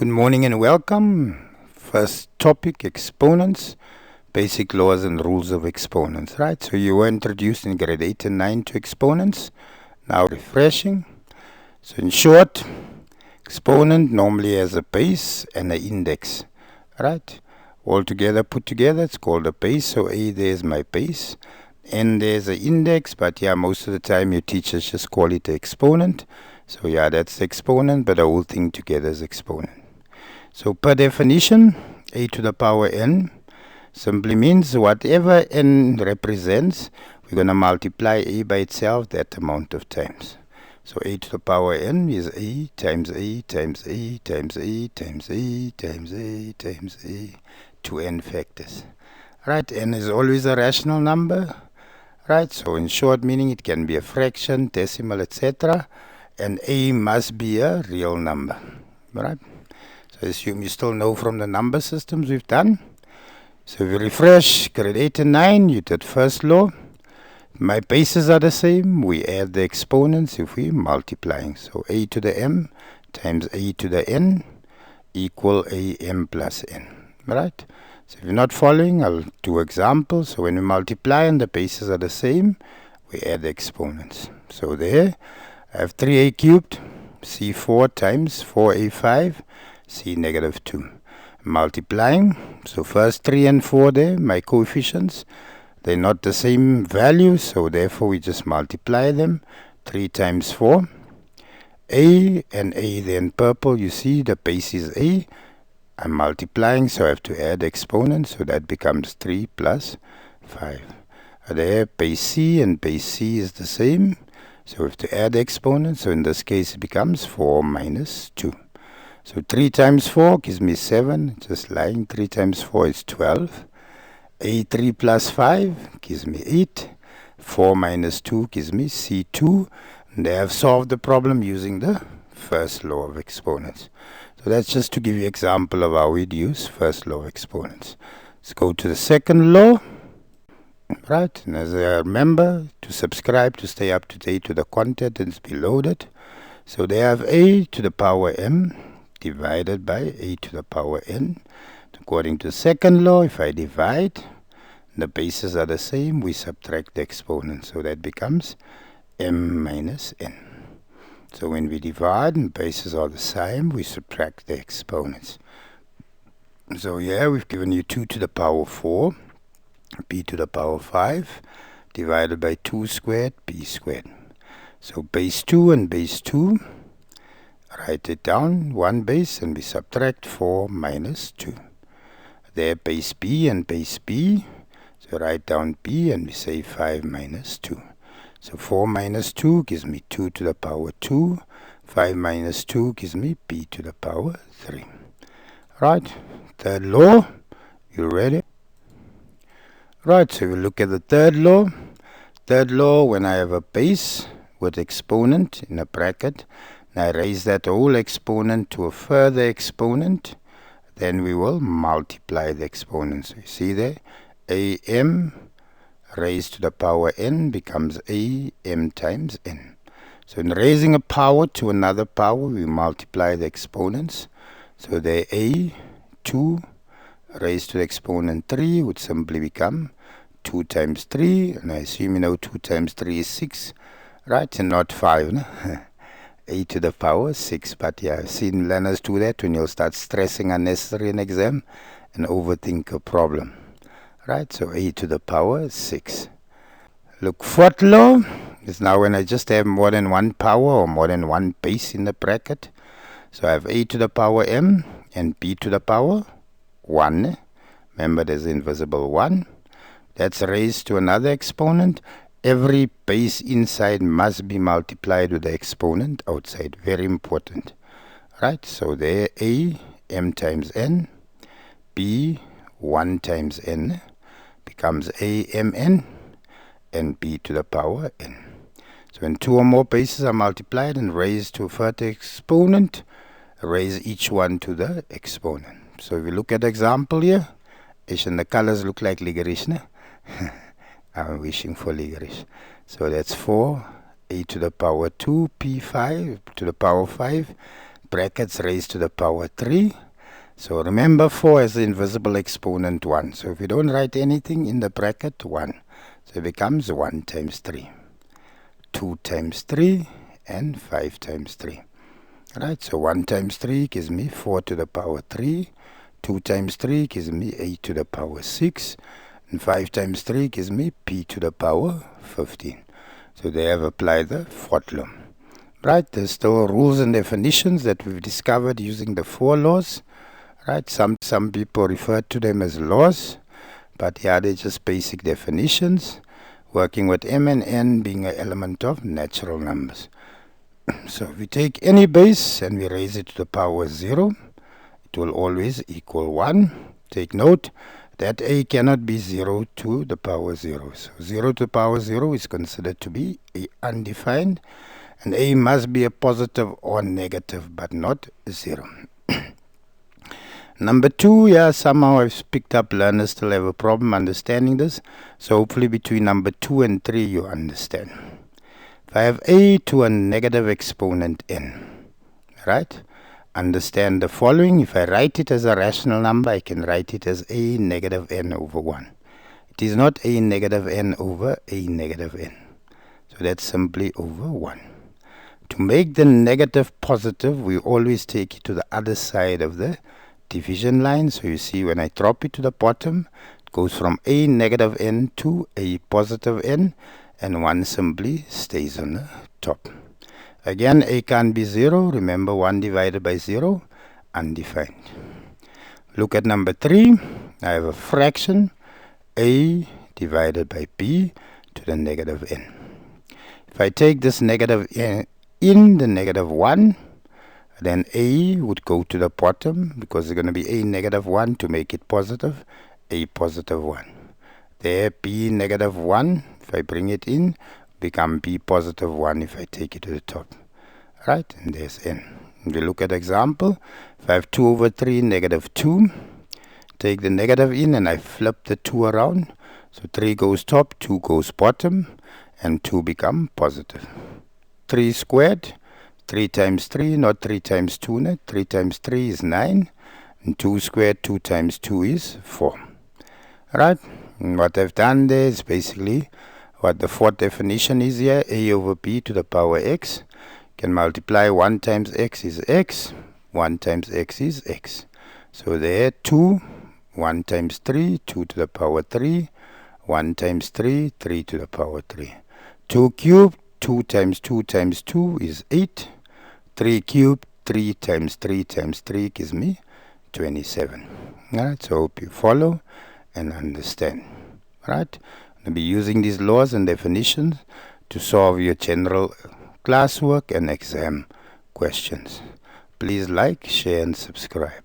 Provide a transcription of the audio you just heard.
Good morning and welcome. First topic, exponents, basic laws and rules of exponents, right? So you were introduced in grade 8 and 9 to exponents. Now refreshing. So in short, exponent normally has a base and an index, right? All together, put together, it's called a base. So A, there's my base. N, there's an index, but yeah, most of the time your teachers just call it the exponent. So yeah, that's the exponent, but the whole thing together is exponent. So per definition, a to the power n simply means whatever n represents, we're going to multiply a by itself that amount of times. So a to the power n is a times a times a times a times a times a times a to n factors. Right, n is always a rational number. Right, so in short meaning it can be a fraction, decimal, etc. And a must be a real number. Right. So I assume you still know from the number systems we've done. So if you refresh grade 8 and 9, you did first law. My bases are the same. We add the exponents if we're multiplying. So a to the m times a to the n equal a m plus n. Right? So if you're not following, I'll do examples. So when we multiply and the bases are the same, we add the exponents. So there, I have 3a cubed, c4 times 4a5, c negative 2. Multiplying, so first 3 and 4 there, my coefficients, they're not the same value, so therefore we just multiply them. 3 times 4. A and A there in purple, you see the base is A. I'm multiplying, so I have to add exponents, so that becomes 3 plus 5. There, base C and base C is the same, so we have to add exponents, so in this case it becomes 4 minus 2. So 3 times 4 gives me 7, just lying, 3 times 4 is 12. A3 plus 5 gives me 8. 4 minus 2 gives me C2. And they have solved the problem using the first law of exponents. So that's just to give you an example of how we'd use first law of exponents. Let's go to the second law. Right, and as I remember, to subscribe to stay up to date with the content that's below it. So they have a to the power m divided by a to the power n. According to the second law, if I divide, the bases are the same, we subtract the exponent. So that becomes m minus n. So when we divide and bases are the same, we subtract the exponents. So yeah, we've given you 2 to the power 4, b to the power 5, divided by 2 squared, b squared. So base 2 and base 2, write it down, one base, and we subtract 4 minus 2. There, base b and base b, so write down b and we say 5 minus 2. So 4 minus 2 gives me 2 to the power 2. 5 minus 2 gives me b to the power 3. Right, third law, you ready? Right, so we look at the third law. Third law, when I have a base with exponent in a bracket, and I raise that whole exponent to a further exponent, then we will multiply the exponents. So you see there, am raised to the power n becomes am times n. So in raising a power to another power, we multiply the exponents. So there, a2 raised to the exponent 3 would simply become 2 times 3, and I assume you know 2 times 3 is 6, right, and not 5, no? a to the power 6, but yeah, I've seen learners do that when you'll start stressing unnecessary in exam and overthink a problem. Right, so a to the power 6. Look, fourth law is now when I just have more than one power or more than one base in the bracket. So I have a to the power m and b to the power 1. Remember, there's invisible 1. That's raised to another exponent. Every base inside must be multiplied with the exponent outside. Very important. Right, so there, a, m times n, b, 1 times n, becomes a m n, and b to the power n. So when 2 or more bases are multiplied and raised to a further exponent, raise each one to the exponent. So if you look at the example here, and the colors look like ligerish, ne? I'm wishing for ligerish. So that's 4, a to the power 2, p5 to the power 5, brackets raised to the power 3. So remember 4 has the invisible exponent 1. So if you don't write anything in the bracket, 1. So it becomes 1 times 3. 2 times 3 and 5 times 3. Right, so 1 times 3 gives me 4 to the power 3. 2 times 3 gives me 8 to the power 6. And 5 times 3 gives me p to the power 15. So they have applied the fourth law. Right, there's still rules and definitions that we've discovered using the 4 laws. Right, some people refer to them as laws, but yeah, they're just basic definitions, working with m and n being an element of natural numbers. So if we take any base and we raise it to the power 0, it will always equal 1. Take note that a cannot be 0 to the power 0. So 0 to the power 0 is considered to be a undefined, and a must be a positive or negative, but not 0. Number 2, yeah, somehow I've picked up learners still have a problem understanding this. So hopefully between number 2 and 3 you understand. If I have a to a negative exponent n, right? Understand the following. If I write it as a rational number, I can write it as a negative n over 1. It is not a negative n over a negative n. So that's simply over 1. To make the negative positive, we always take it to the other side of the division line. So you see when I drop it to the bottom, it goes from a negative n to a positive n, and 1 simply stays on the top. Again, a can't be 0. Remember 1 divided by 0, undefined. Look at number 3. I have a fraction, a divided by b to the negative n. If I take this negative n in the negative 1, then a would go to the bottom because there's going to be a negative 1 to make it positive, a positive 1. There, b negative 1, if I bring it in, become b positive 1 if I take it to the top. Right, and there's n. If you look at example, if I have 2 over 3 negative 2, take the negative in and I flip the 2 around. So 3 goes top, 2 goes bottom, and 2 become positive. 3 squared, 3 times 3, not 3 times 2, net. 3 times 3 is 9, and 2 squared, 2 times 2 is 4. Right, and what I've done there is basically what the fourth definition is here, a over b to the power x. Can multiply 1 times x is x, 1 times x is x. So there 2, 1 times 3, 2 to the power 3, 1 times 3, 3 to the power 3. 2 cubed, 2 times 2 times 2 is 8. 3 cubed, 3 times 3 times 3 gives me 27. Alright, so hope you follow and understand. Right, I'll be using these laws and definitions to solve your general classwork and exam questions. Please like, share and subscribe.